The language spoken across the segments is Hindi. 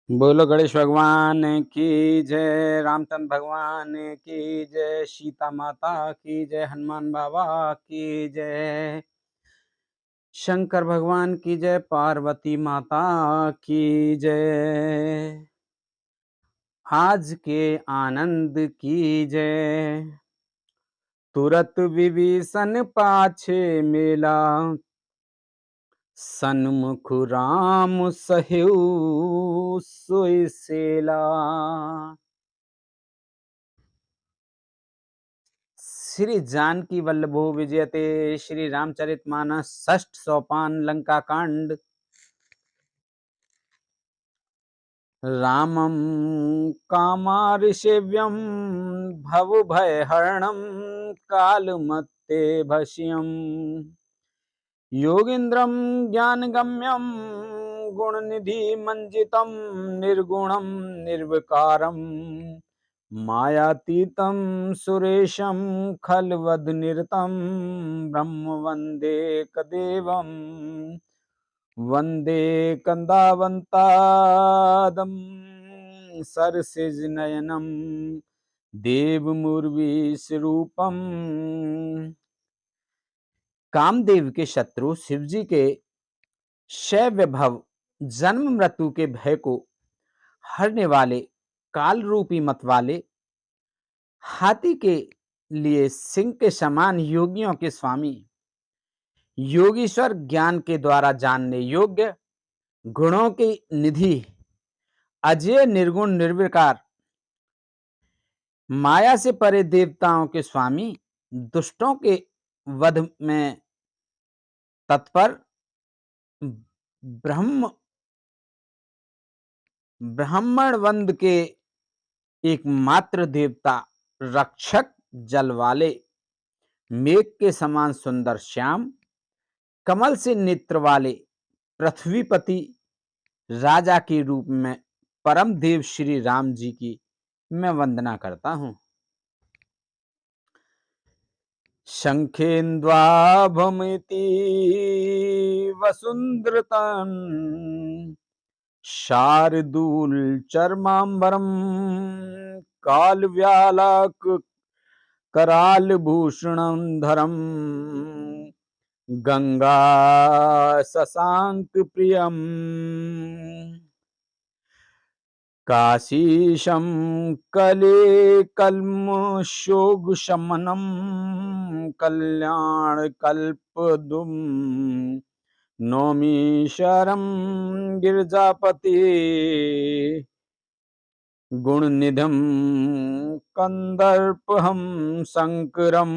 बोलो गणेश भगवान की जय, रामचंद्र भगवान की जय, सीता माता की जय, हनुमान बाबा की जय, शंकर भगवान की जय, पार्वती माता की जय, आज के आनंद की जय। तुरत विभीषण पाछे मेला, सन्मुख राम सहेउ सोई सेला। श्री जानकी वल्लभो विजयते, श्री रामचरितमानस षष्ठ सोपान लंका कांड। रामं कामारिसेव्यं भवभयहरणं कालमत्ते भस्यम्। योगीन्द्रं ज्ञानगम्यं गुणनिधिमञ्जितं निर्गुणं निर्विकारम् मायातीतं सुरेशं खलवदनिरतं ब्रह्म वन्देकदेवं वन्दे कन्दावन्तादं सरसिजनयनं देवमुर्वीस्वरूपम्। कामदेव के शत्रु शिवजी के शैव्य भव जन्म मृत्यु के भय को हरने वाले काल रूपी मतवाले, हाथी के लिए सिंह के समान योगियों के स्वामी, योगीश्वर, ज्ञान के द्वारा जानने योग्य, गुणों की निधि, अजय निर्गुण निर्विकार, माया से परे देवताओं के स्वामी, दुष्टों के वध में तत्पर, ब्राह्मण वंद के एकमात्र देवता, रक्षक, जल वाले, मेघ के समान सुंदर श्याम, कमल से नेत्र वाले, पृथ्वीपति, राजा के रूप में परम देव श्री राम जी की मैं वंदना करता हूं। शंखेन्द्वाभमिति वसुंधृतं शार्दूल चर्मांबरम कालव्यालक कराल भूषणं धरम गंगा शशांक प्रियम काशीशं कले कल्मषोग शमनम कल्याण कल्पदुम नौमी शरम गिरजापति गुणनिधम कंदर्पहम शंकरम।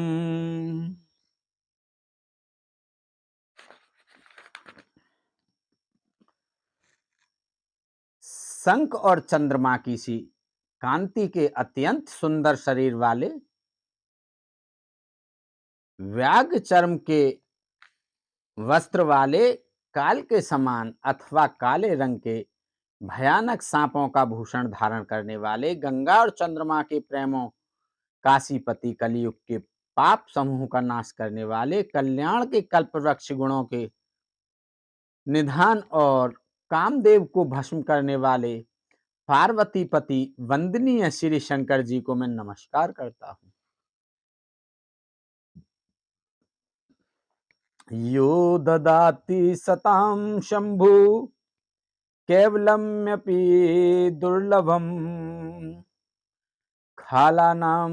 शंख और चंद्रमा की सी कांति के अत्यंत सुंदर शरीर वाले, व्याघ्र चर्म के वस्त्र वाले, काल के समान अथवा काले रंग के भयानक सांपों का भूषण धारण करने वाले, गंगा और चंद्रमा के प्रेमों काशीपति, कलयुग के पाप समूह का नाश करने वाले, कल्याण के कल्प वृक्ष गुणों के निधान और कामदेव को भस्म करने वाले पार्वती पति वंदनीय श्री शंकर जी को मैं नमस्कार करता हूं। यो ददाति सतां शंभु केवलम्यपि दुर्लभम खालानां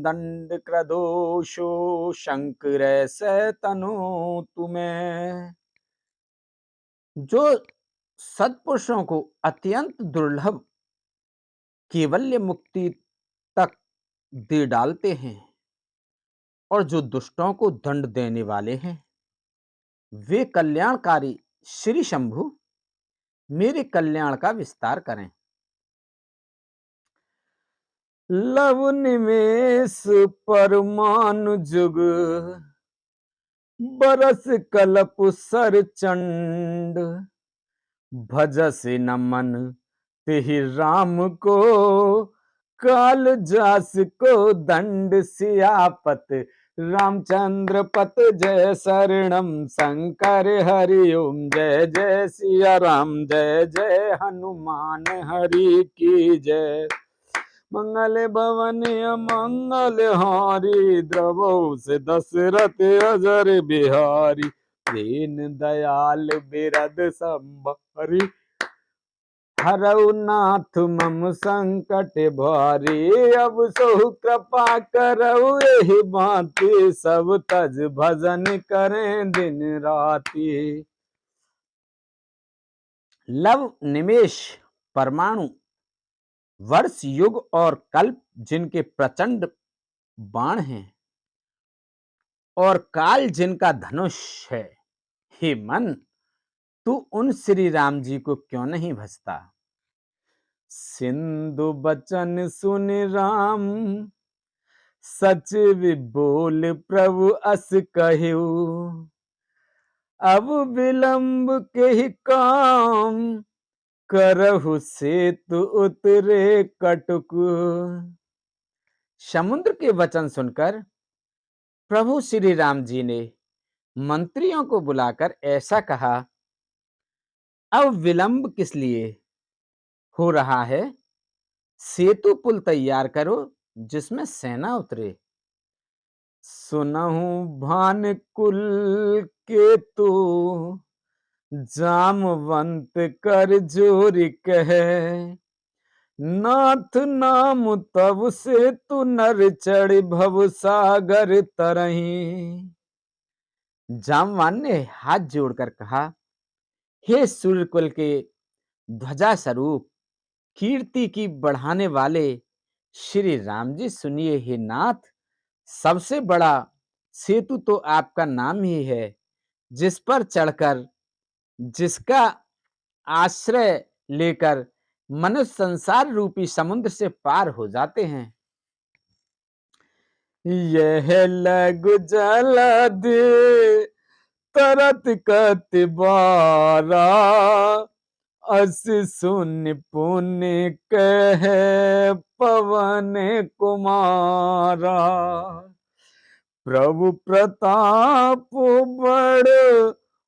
दंडक्रदोषो शंकर से तनु तुम्हें। जो सत्पुरुषों को अत्यंत दुर्लभ केवल्य मुक्ति तक दे डालते हैं और जो दुष्टों को दंड देने वाले हैं, वे कल्याणकारी श्री शंभु मेरे कल्याण का विस्तार करें। लव निमेष परमानु जुग बरस कलप सर चंड भजस न मन तेहि राम को काल जास को दंड सियापत रामचंद्र पत जय शरणम शंकर हरि ओम जय जय सिया राम जय जय हनुमान हरि की जय। मंगल भवन मंगल हारी द्रवौ से दशरथ अजर बिहारी। दीन दयाल बिरद संभारी हरऊ नाथ मम संकट भारी। अब सो कृपा करऊ एहि भांति सब तज भजन करें दिन राति। लव निमेष परमाणु वर्ष युग और कल्प जिनके प्रचंड बाण हैं और काल जिनका धनुष है, हे मन तू उन श्री राम जी को क्यों नहीं भजता। सिंधु बचन सुन राम सच बोल प्रभु अस कहू। अब विलंब के ही काम करहु सेतु उतरे कटुक। समुद्र के वचन सुनकर प्रभु श्री राम जी ने मंत्रियों को बुलाकर ऐसा कहा, अब विलंब किस लिए हो रहा है, सेतु पुल तैयार करो जिसमें सेना उतरे। सुनहु भानुकुल के तू जामवंत कर जोरी कहे। नाथ नाम तब से तू नर चढ़ भव सागर तरही। जामवान ने हाथ जोड़कर कहा, हे सूर्यकुल के ध्वजा स्वरूप कीर्ति की बढ़ाने वाले श्री राम जी सुनिए। हे नाथ, सबसे बड़ा सेतु तो आपका नाम ही है, जिस पर चढ़कर जिसका आश्रय लेकर मनुष्य संसार रूपी समुद्र से पार हो जाते हैं। यह लघु जलद तरत कत बारा अस सुन पुण्य कह पवन कुमारा। प्रभु प्रताप बड़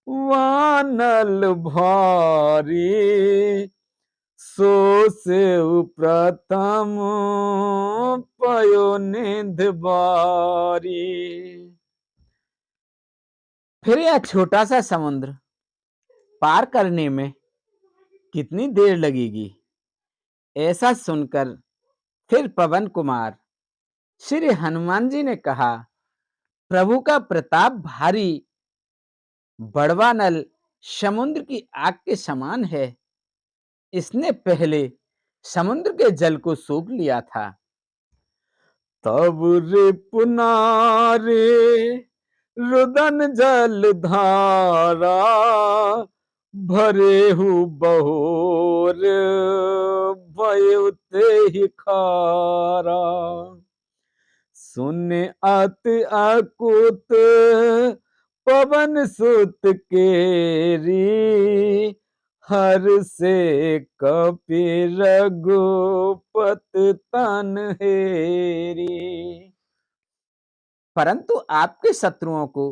वानल भारी सो से प्रथम पयो निध बारी। फिर यह छोटा सा समुद्र पार करने में कितनी देर लगेगी। ऐसा सुनकर फिर पवन कुमार श्री हनुमान जी ने कहा, प्रभु का प्रताप भारी बड़वा नल समुद्र की आग के समान है। इसने पहले समुद्र के जल को सोख लिया था। तब रे पुनारे रुदन जल धारा भरे हु बहोर भयुते ही खारा। सुन अति अकुत पवन सुत केरी हर से कपि रघुपत तन हेरी। परंतु आपके शत्रुओं को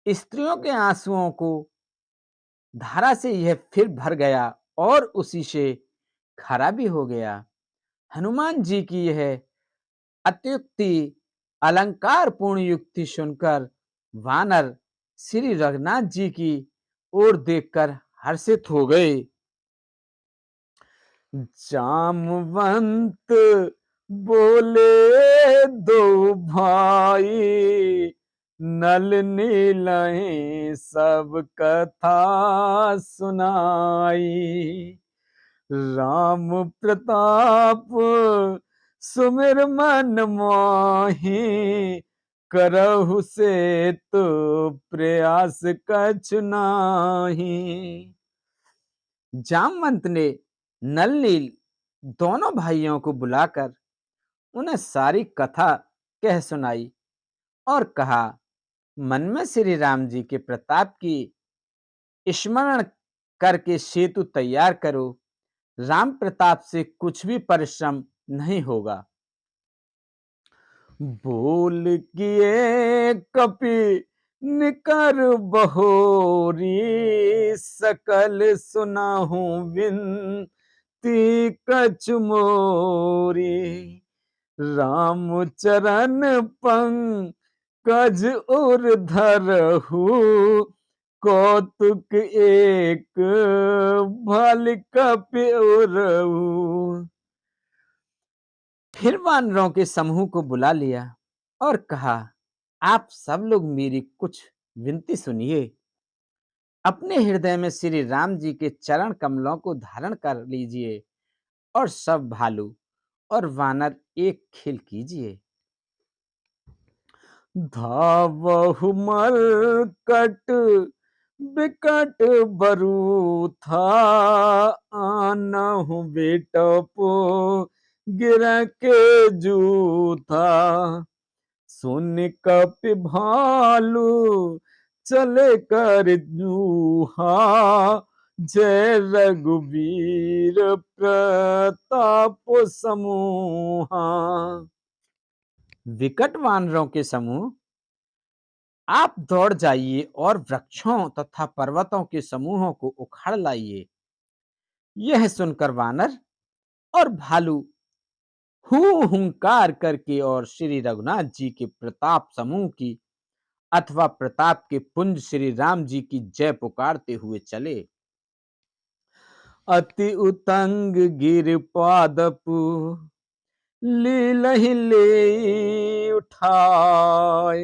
स्त्रियों के आंसुओं को धारा से यह फिर भर गया और उसी से खरा भी हो गया। हनुमान जी की यह अत्युक्ति अलंकार पूर्ण युक्ति सुनकर वानर श्री रघुनाथ जी की ओर देखकर हर्षित हो गए। जामवंत बोले दो भाई नल नीलहि सब कथा सुनाई। राम प्रताप सुमिर मन मोहि करहु से तो प्रयास कछु नाही। जामवंत ने नल नील दोनों भाइयों को बुलाकर उन्हें सारी कथा कह सुनाई और कहा, मन में श्री राम जी के प्रताप की स्मरण करके सेतु तैयार करो। राम प्रताप से कुछ भी परिश्रम नहीं होगा। बोल किए कपि निकर बहोरी, सकल सुनाहूं विनती कछु मोरी। रामचरण पंकज उर धरहु, कौतुक एक भल कपि उरऊ। फिर वानरों के समूह को बुला लिया और कहा, आप सब लोग मेरी कुछ विनती सुनिए। अपने हृदय में श्री राम जी के चरण कमलों को धारण कर लीजिए और सब भालू और वानर एक खेल कीजिए। धावहु मरकट बिकट बरू था, आनहु बेटपो गिर के जूथा। सुन कपि भालू चले कर जूहा, जय रघुवीर प्रताप समूहा। विकट वानरों के समूह, आप दौड़ जाइए और वृक्षों तथा पर्वतों के समूहों को उखाड़ लाइए। यह सुनकर वानर और भालू हुंकार करके और श्री रघुनाथ जी के प्रताप समूह की अथवा प्रताप के पुंज श्री राम जी की जय पुकारते हुए चले। अति उतंग गिर पादपु लीलहि ले उठाय,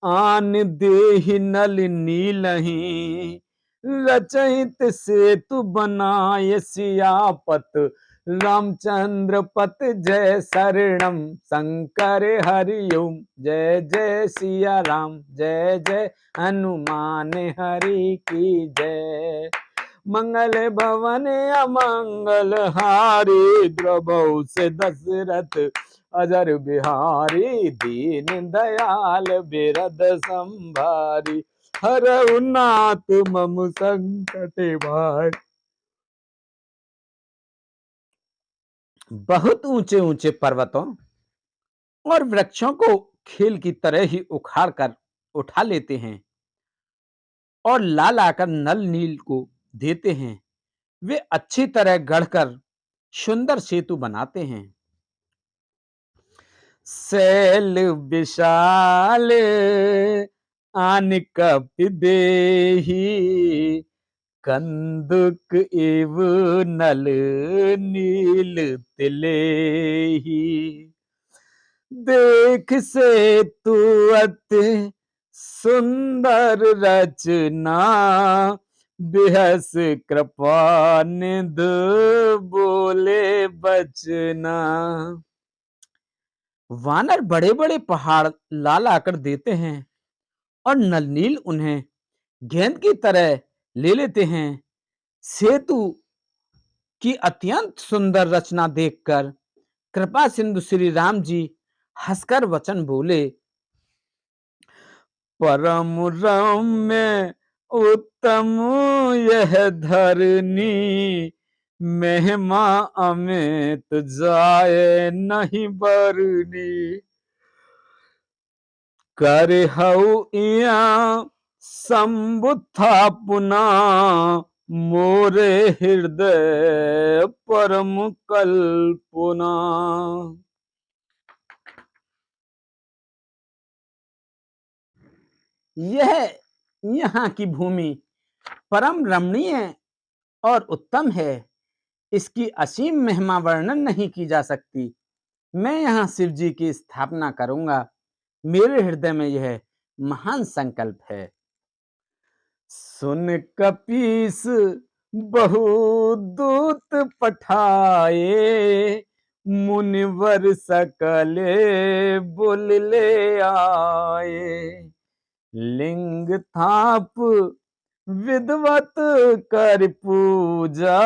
आन देहि नल नीलहि रचहित सेतु बनाय। सियापत रामचंद्र पत जय शरणम, शंकर हरिओम जय जय सिया राम, जय जय हनुमान हरि की जय। मंगल भवन अमंगल हारी, द्रवहु से दशरथ अजर बिहारी। दीन दयाल बिरद संभारी, हरहु नाथ मम संकट भारी। बहुत ऊंचे ऊंचे पर्वतों और वृक्षों को खेल की तरह ही उखाड़ कर उठा लेते हैं और लाल आकर नल नील को देते हैं। वे अच्छी तरह गढ़कर सुंदर सेतु बनाते हैं। शैल विशाल आन कपि देहि, कंदुक एव नल नील तिलेहि। देख सेतु अति सुंदर रचना, बिहस कृपा निध बोले बचना। वानर बड़े बड़े पहाड़ लाल आकर देते हैं और नलनील उन्हें गेंद की तरह ले लेते हैं। सेतु की अत्यंत सुंदर रचना देखकर कृपा सिंधु श्री राम जी हंसकर वचन बोले, परम रम्य उत्तम यह धरनी, महिमा अमित जाए नहीं बरनी। करहु इया संबुथा पुना, मोरे हृदय परम कल्पना। यह यहाँ की भूमि परम रमणीय और उत्तम है। इसकी असीम महिमा वर्णन नहीं की जा सकती। मैं यहाँ शिव जी की स्थापना करूंगा। मेरे हृदय में यह महान संकल्प है। सुन कपीस बहुदूत पठाए, मुनिवर सकले बुल ले आए। लिंग थाप विधवत कर पूजा,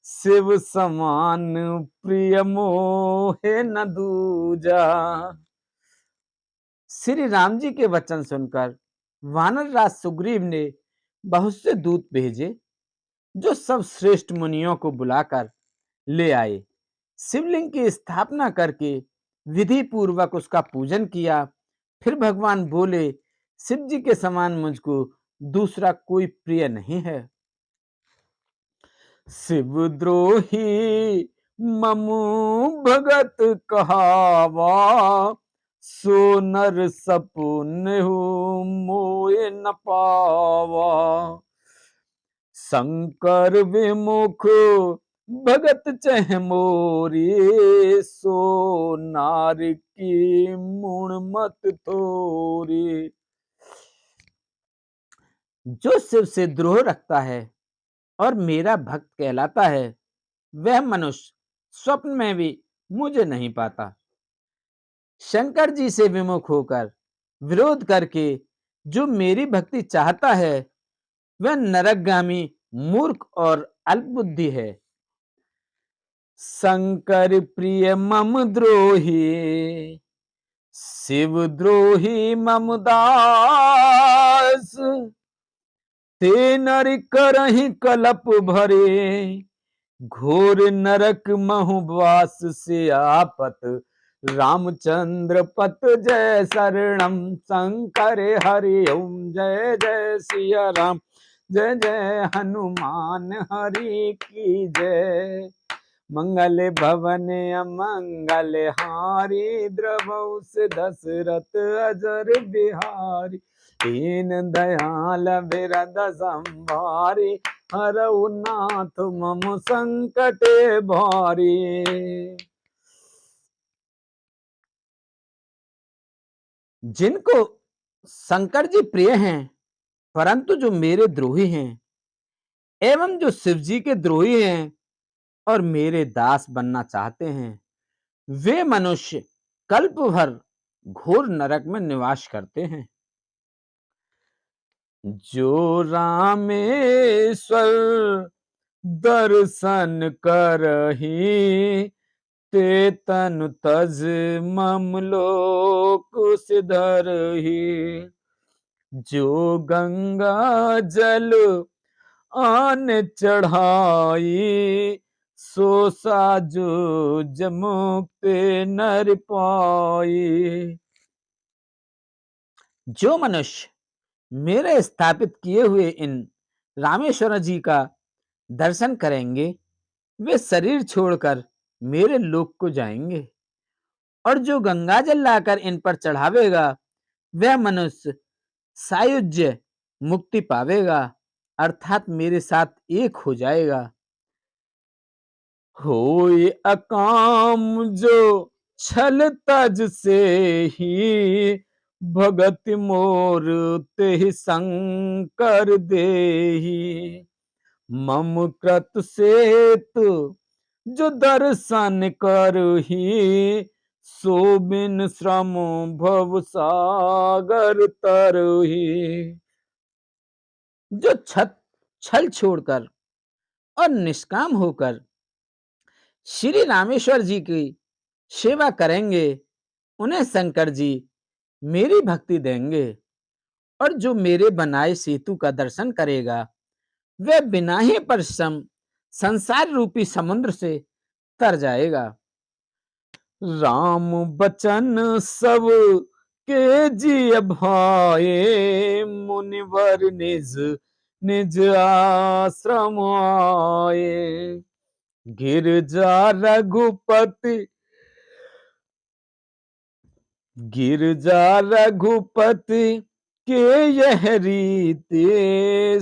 शिव समान प्रिय मोहे न दूजा। श्री राम जी के वचन सुनकर वानर राज सुग्रीव ने बहुत से दूत भेजे, जो सब श्रेष्ठ मुनियों को बुलाकर ले आए। शिवलिंग की स्थापना करके विधि पूर्वक उसका पूजन किया। फिर भगवान बोले, शिव जी के समान मुझको दूसरा कोई प्रिय नहीं है। शिवद्रोही ममु भगत कहावा, सो नर सपुन्हु मोए न पावा। शंकर विमुख भगत चह मोरी, सो नार की मुण मत थोरी। जो शिव से द्रोह रखता है और मेरा भक्त कहलाता है, वह मनुष्य स्वप्न में भी मुझे नहीं पाता। शंकर जी से विमुख होकर विरोध करके जो मेरी भक्ति चाहता है, वह नरकगामी मूर्ख और अल्पबुद्धि है। शंकर प्रिय मम द्रोही, शिव द्रोही मम दास। ते नर करहि कलप भरे, घोर नरक महुवास से आपत। रामचंद्र पत जय शरणम, शंकर हरि ओम जय जय सिया राम, जय जय हनुमान हरि की जय। मंगल भवन अमंगल हारी, द्रवहुस दशरथ अजर बिहारी। दीन दयाल बिरद संभारी, हरऊ नाथ मम संकट भारी। जिनको शंकर जी प्रिय हैं, परंतु जो मेरे द्रोही हैं, एवं जो शिव जी के द्रोही हैं और मेरे दास बनना चाहते हैं, वे मनुष्य कल्प भर घोर नरक में निवास करते हैं। जो रामेश्वर दर्शन करही, ते तन तज मम लोक सिधरही। जो गंगा जल आन चढ़ाई, सो साजो जमुक्त नर पाई। जो मनुष्य मेरे स्थापित किए हुए इन रामेश्वर जी का दर्शन करेंगे, वे शरीर छोड़कर मेरे लोक को जाएंगे। और जो गंगा जल लाकर इन पर चढ़ावेगा, वह मनुष्य सायुज्य मुक्ति पावेगा, अर्थात मेरे साथ एक हो जाएगा। होय अकाम जो छल तज से ही, भगत मोर तेहि शंकर देही। मम कृत सेतु जो दर्शन करही, सो बिन श्रम भव सागर तरही। जो छल छोड़कर और निष्काम होकर श्री रामेश्वर जी की सेवा करेंगे, उन्हें शंकर जी मेरी भक्ति देंगे। और जो मेरे बनाए सेतु का दर्शन करेगा, वह बिना ही परिश्रम संसार रूपी समुद्र से तर जाएगा। राम बचन सब के जिय भाए, मुनिवर निज निज आश्रम आए। गिरजा रघुपति के यह रीति,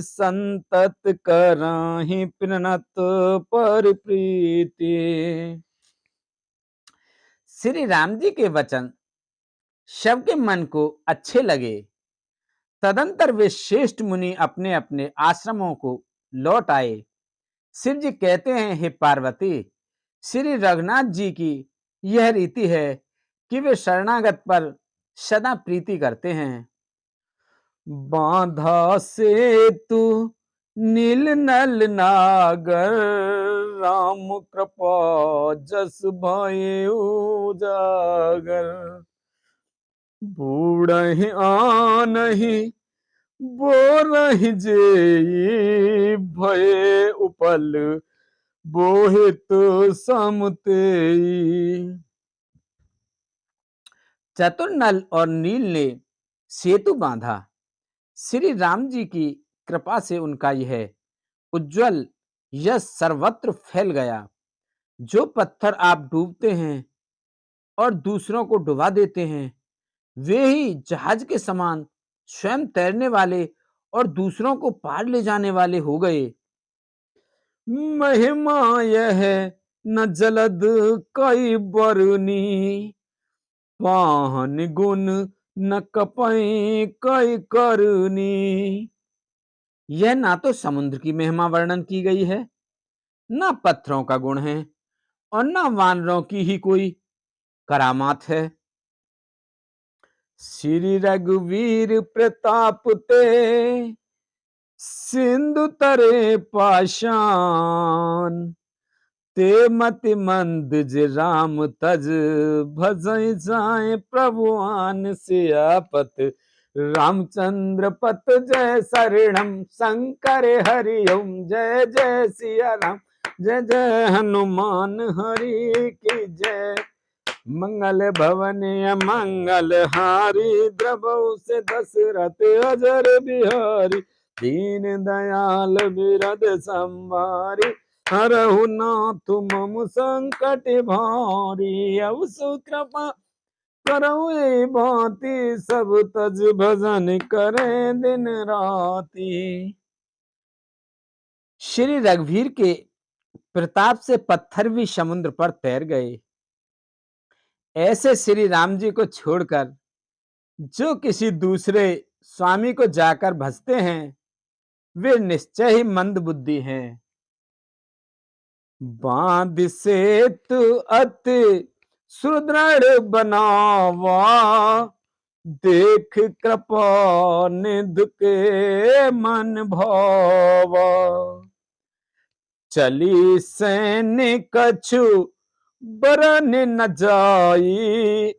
संतत कराहि प्रणत पर प्रीति। श्री राम जी के वचन सबके मन को अच्छे लगे। तदंतर वे श्रेष्ठ मुनि अपने अपने आश्रमों को लौट आए। शिव जी कहते हैं, हे पार्वती, श्री रघुनाथ जी की यह रीति है कि वे शरणागत पर सदा प्रीति करते हैं। बांधा सेतु नील नल नागर, राम कृपा जस भय उजागर। बूढ़हि आनहि बोरहि जेई, भय उपल बोहित समतेई। चतुर नल और नील ने सेतु बांधा। श्री राम जी की कृपा से उनका यह उज्जवल यश सर्वत्र फैल गया। जो पत्थर आप डूबते हैं और दूसरों को डुबा देते हैं, वे ही जहाज के समान स्वयं तैरने वाले और दूसरों को पार ले जाने वाले हो गए। महिमा यह न जलद कई बरनी, पाहन गुण न कपई कई करनी। यह ना तो समुद्र की महिमा वर्णन की गई है, ना पत्थरों का गुण है, और ना वानरों की ही कोई करामात है। श्री रघुवीर प्रताप ते सिंधु तरे पाषाण, ते मति मंद ज राम तज भजई जाए प्रभुआन। सियापत रामचंद्र पत जय शरणम शंकर हरि ओम। जय जय सिया राम, जय जय हनुमान हरि की जय। मंगल भवन मंगल हारी, द्रवहु से दशरथ अजर बिहारी। दीन दयाल बिरद संभारी, हरहु नाथ मम संकट भारी। अब सुकृपा करहु ए भांति, सब तज भजन करे दिन राति। श्री रघुवीर के प्रताप से पत्थर भी समुद्र पर तैर गए। ऐसे श्री राम जी को छोड़कर जो किसी दूसरे स्वामी को जाकर भजते हैं, वे निश्चय ही मंद बुद्धि हैं। बांध सेतु अति सुदृढ़ बनावा, देख कृपा निधि के मन भावा। चली सैनिक कछु बरन न जाई,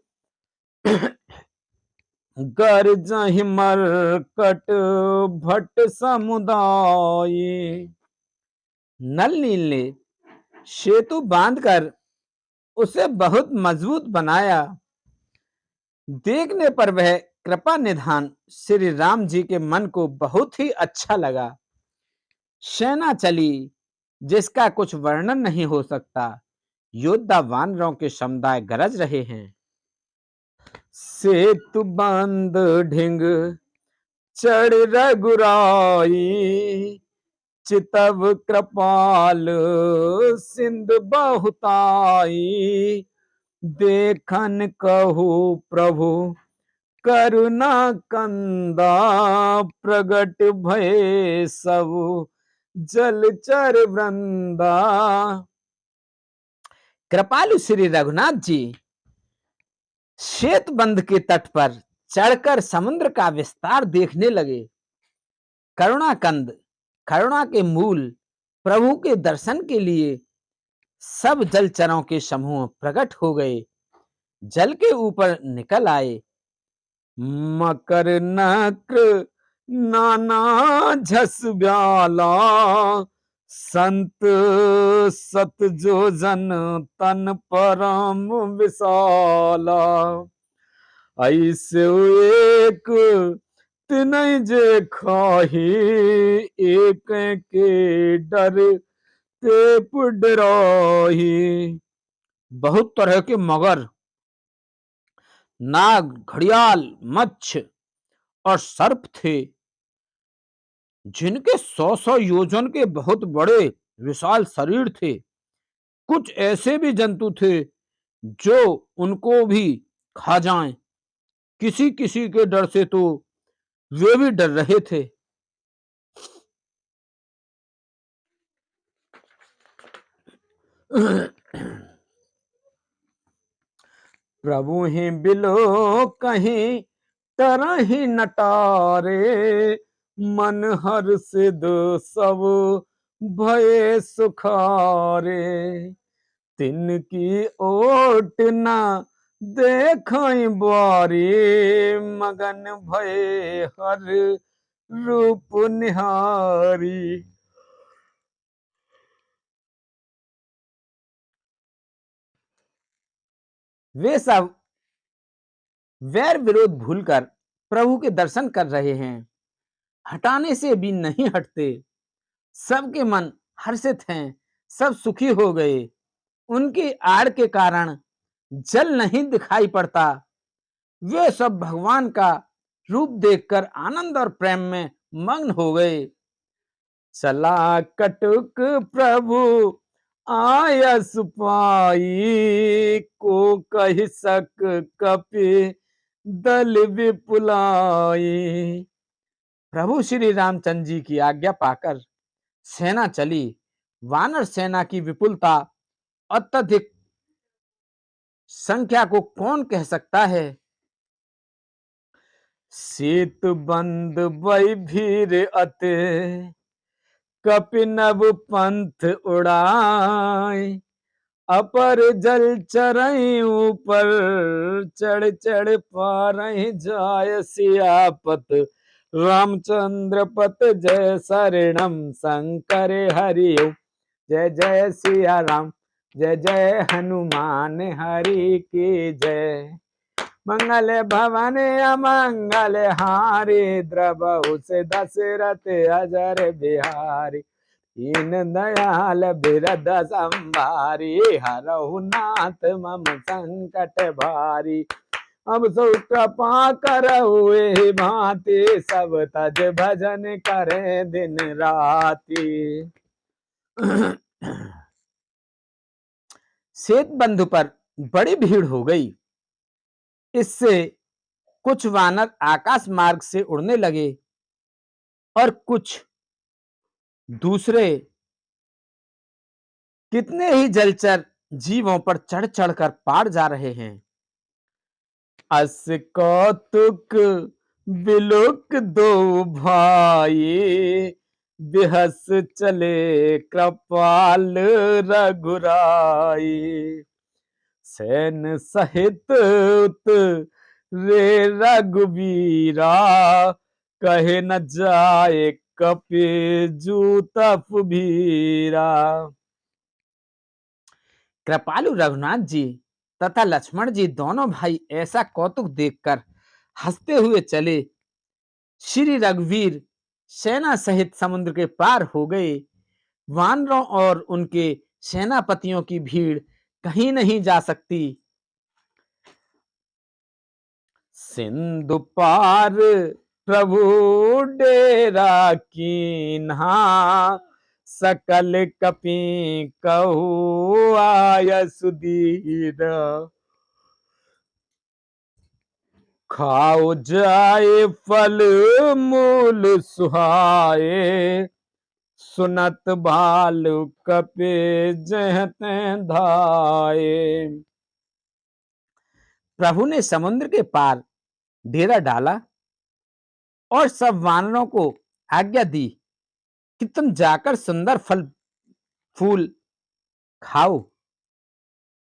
गर जहि मरकट भट समुदाय। नल नील ने सेतु बांधकर उसे बहुत मजबूत बनाया। देखने पर वह कृपा निधान श्री राम जी के मन को बहुत ही अच्छा लगा। सेना चली जिसका कुछ वर्णन नहीं हो सकता। योद्धा वानरों के समुदाय गरज रहे हैं। सेतु बांध ढिंग चढ़ रघुराई, चितव कृपाल सिंधु बहुताई। देखन कहु प्रभु करुणा कंदा, प्रगट भय सब जलचर वृंदा। कृपालु श्री रघुनाथ जी श्वेत बंध के तट पर चढ़कर समुद्र का विस्तार देखने लगे। करुणा कंद, करुणा के मूल प्रभु के दर्शन के लिए सब जलचरों के समूह प्रकट हो गए, जल के ऊपर निकल आए। मकर नक्र नाना झस ब्याला, संत सत जो जन तन परम विशाला। ऐसे एक तिनय जे खाही, एक के डर ते डराही। बहुत तरह के मगर, नाग, घड़ियाल, मच्छ और सर्प थे, जिनके 100-100 योजन के बहुत बड़े विशाल शरीर थे। कुछ ऐसे भी जंतु थे जो उनको भी खा जाएं। किसी किसी के डर से तो वे भी डर रहे थे। प्रभु ही बिलो कहीं तरही नटारे, मन हर सिद सब भय सुखारे। तिनकी ओट न देखई बारी, मगन भय हर रूप निहारी। वे सब वैर विरोध भूलकर प्रभु के दर्शन कर रहे हैं। हटाने से भी नहीं हटते। सबके मन हर्षित हैं, सब सुखी हो गए। उनकी आड़ के कारण जल नहीं दिखाई पड़ता। वे सब भगवान का रूप देखकर आनंद और प्रेम में मग्न हो गए। चला कटुक प्रभु आयस पाई, को कहि सक कपि दल विपुलाई। प्रभु श्री रामचंद्र जी की आज्ञा पाकर सेना चली। वानर सेना की विपुलता, अत्यधिक संख्या को कौन कह सकता है। शीत बंद बई भीर अते, कपि नभ पंथ उड़ाय। अपर जल चरई ऊपर, चढ़ चढ़ पारहि जाय। सियापत रामचंद्र पत, जय शरणम शंकर हरिओ। जय जय सिया राम, जय जय हनुमान हरि की जय। मंगल भवन अमंगल हारी, द्रबहु से दशरथ अजर बिहारी। दीन दयाल बिरद संभारी, हरहु नाथ मम संकट भारी। अब सो कृपा करहुए भांति, सब तज भजन करे दिन राति। श्वेत बंधु पर बड़ी भीड़ हो गई। इससे कुछ वानर आकाश मार्ग से उड़ने लगे और कुछ दूसरे कितने ही जलचर जीवों पर चढ़ चढ़कर पार जा रहे हैं। अस कौतुक बिलुक दो भाई, बिहस चले कृपाल रघुराई। सैन सहित रे रघुवीरा, कहे न जाए कपि जूतफ भीरा। कृपालु रघुनाथ जी तथा लक्ष्मण जी दोनों भाई ऐसा कौतुक देखकर हंसते हुए चले। श्री रघुवीर सेना सहित समुद्र के पार हो गए। वानरों और उनके सेनापतियों की भीड़ कहीं नहीं जा सकती। सिंधु पार प्रभु डेरा कीन्हा, सकल कपि कहु आय सुधीर। खाओ जाए फल मूल सुहाए, सुनत भालु कपि जहते धाये। प्रभु ने समुद्र के पार डेरा डाला और सब वानरों को आज्ञा दी कि तुम जाकर सुंदर फल फूल खाओ।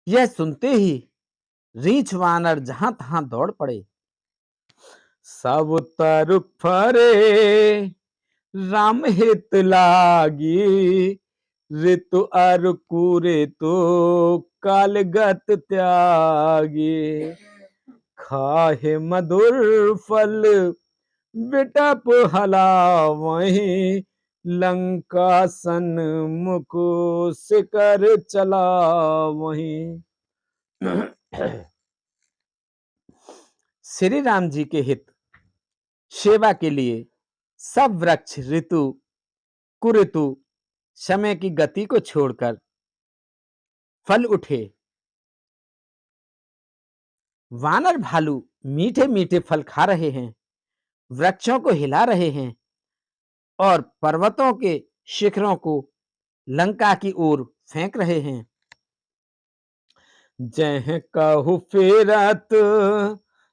यह सुनते ही रीछ वानर जहां तहां दौड़ पड़े। सब तरु फरे राम हित लागी, ऋतु अरकुरे तो कालगत त्यागी। खाहे मधुर फल बिटप हलावहीं, लंका सन्मुख सिकर चलावहीं। श्री राम जी के हित सेवा के लिए सब वृक्ष ऋतु कुऋतु समय की गति को छोड़कर फल उठे। वानर भालू मीठे मीठे फल खा रहे हैं, वृक्षों को हिला रहे हैं और पर्वतों के शिखरों को लंका की ओर फेंक रहे हैं। जह कहु फेरत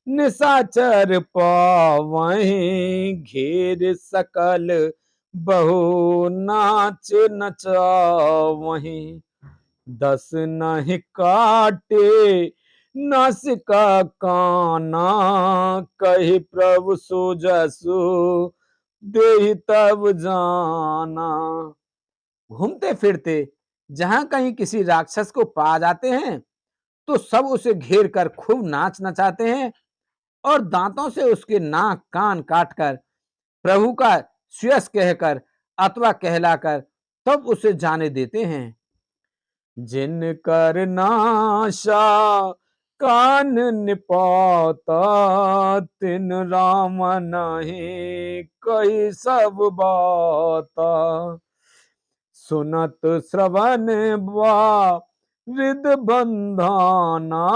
निशाचर पावहीं, घेर सकल बहु नाच नचावहीं। दस नहीं काटे नासिका काना, कही प्रभु सो जसु देहि तब जाना। घूमते फिरते जहां कहीं किसी राक्षस को पा जाते हैं तो सब उसे घेर कर खूब नाच नचाते हैं और दांतों से उसके नाक कान काटकर प्रभु का श्रेयस कहकर अथवा कहलाकर तब उसे जाने देते हैं। जिन कर नाशा कान निपाता, तिन राम नहीं कही सब बाता। सुनत श्रवण बा रिद बंधाना,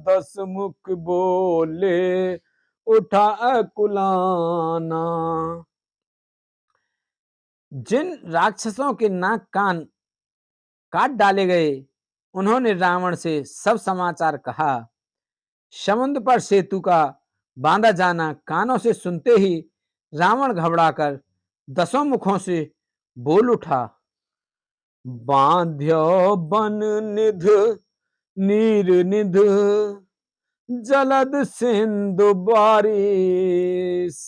दस मुख बोले उठा कुलाना। जिन राक्षसों के नाक कान काट डाले गए, उन्होंने रावण से सब समाचार कहा। समुद्र पर सेतु का बांधा जाना कानों से सुनते ही रावण घबराकर दसों मुखों से बोल उठा। बांध्यो बन निध नीर निध, जलद सिंधु बारिश।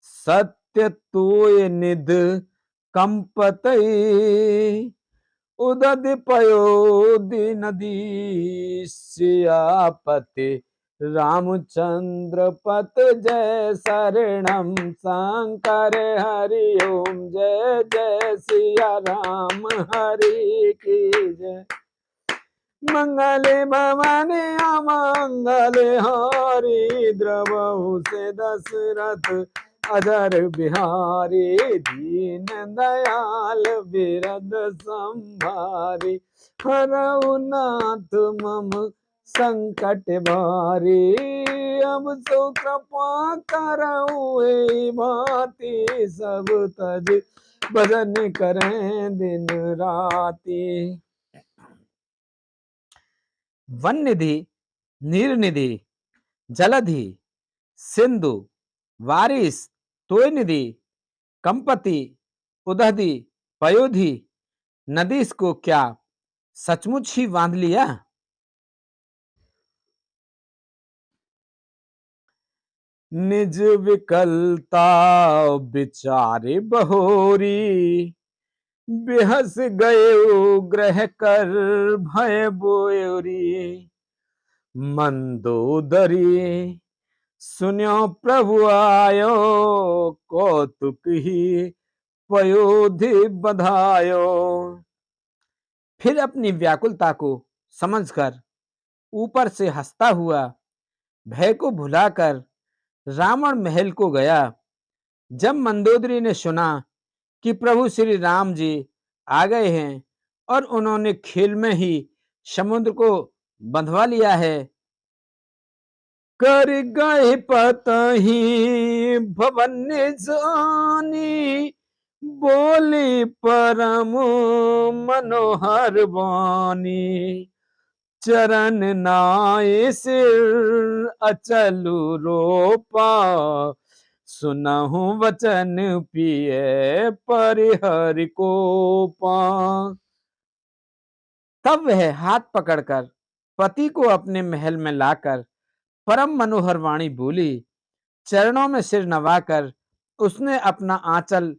सत्य तोय निध कंपतई, उदद पयोधि नदी। सियापति रामचंद्र पत जय शरणम शंकर हरि ओम। जय जय सिया राम हरि की जय। मंगले भवानी अमंगले हरि, द्रवहु से दशरथ अजर बिहारी। दीन दयाल बिरद संभारी, हरऊ नाथ मम संकट भारी। अब सो कृपा करऊ ए भांति, सब तज भजन करें दिन राति। वन निधि, नीर निधि, जलधि, सिंधु, वारिस, तोय निधि, कंपति, उदधि, पयोधि, नदीस को क्या सचमुच ही बांध लिया? निज विकलता विचारे बहोरी, बेहस गए ग्रह कर भय बोरी। मंदोदरी सुन्यो प्रभु आयो, कौतुक ही पयोधि बधायो। फिर अपनी व्याकुलता को समझकर ऊपर से हंसता हुआ भय को भुलाकर रावण महल को गया। जब मंदोदरी ने सुना कि प्रभु श्री राम जी आ गए हैं और उन्होंने खेल में ही समुद्र को बंधवा लिया है, कर गए पतही भवन जानी, बोली परम मनोहर वाणी। चरण नाय सिर अचलु रोपा, सुनहु वचन पिए परिहर को पा। तब वह हाथ पकड़कर पति को अपने महल में लाकर परम मनोहर वाणी बोली। चरणों में सिर नवाकर उसने अपना आंचल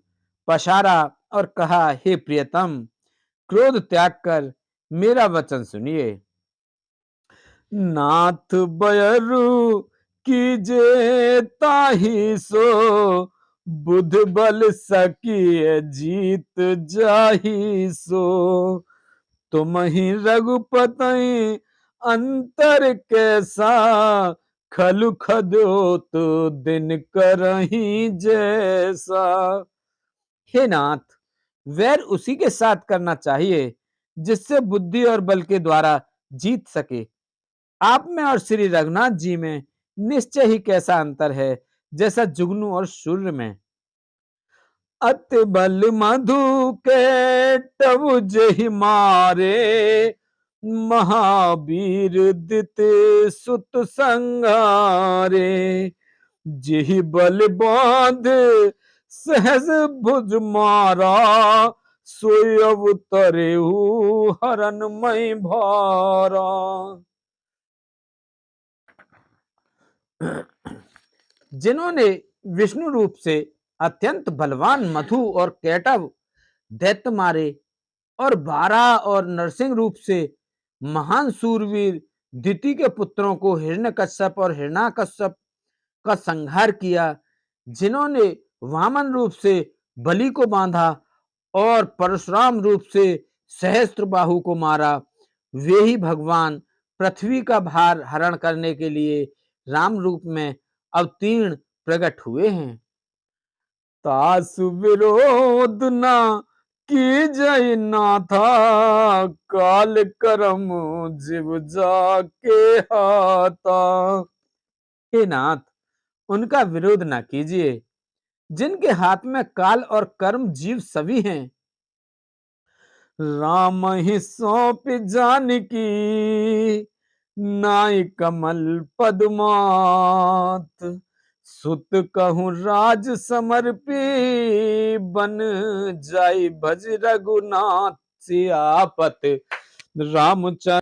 पसारा और कहा, हे प्रियतम, क्रोध त्याग कर मेरा वचन सुनिए। नाथ बयरु कीजे ताहि सो, बुध बल सकिए जीत जाहि सो। तुम ही रघुपति अंतर कैसा, खलु खदोत दिन करही जैसा। हे नाथ, वैर उसी के साथ करना चाहिए जिससे बुद्धि और बल के द्वारा जीत सके। आप में और श्री रघुनाथ जी में निश्चय ही कैसा अंतर है, जैसा जुगनू और सूर्य में। अति बल मधु के टबु जहि मारे, महावीर दित सुत संगारे। जेहि बल बांध सहज भुज मारा, सोई अवतरेहु हरनमय भारा। जिन्होंने विष्णु रूप से अत्यंत बलवान मधु और कैटव दैत्य मारे और बारा और नरसिंह रूप से महान सूरवीर दिति के पुत्रों को हिरण्यकश्यप और हिरण्याकश्यप का संहार किया, जिन्होंने वामन रूप से बलि को बांधा और परशुराम रूप से सहस्त्रबाहु को मारा, वे ही भगवान पृथ्वी का भार हरण करने के लिए राम रूप में अवतीर्ण प्रकट हुए हैं। तासु विरोध ना की जय नाथा, काल करम जीव जाके हाथा। हे नाथ, उनका विरोध ना कीजिए, जिनके हाथ में काल और कर्म जीव सभी हैं। राम ही सौंप जानकी, नाई कमल पदमात, सुत कहूँ राज समर्पी, बन जाई भज रघुनाथ। सियापत रामचंद्र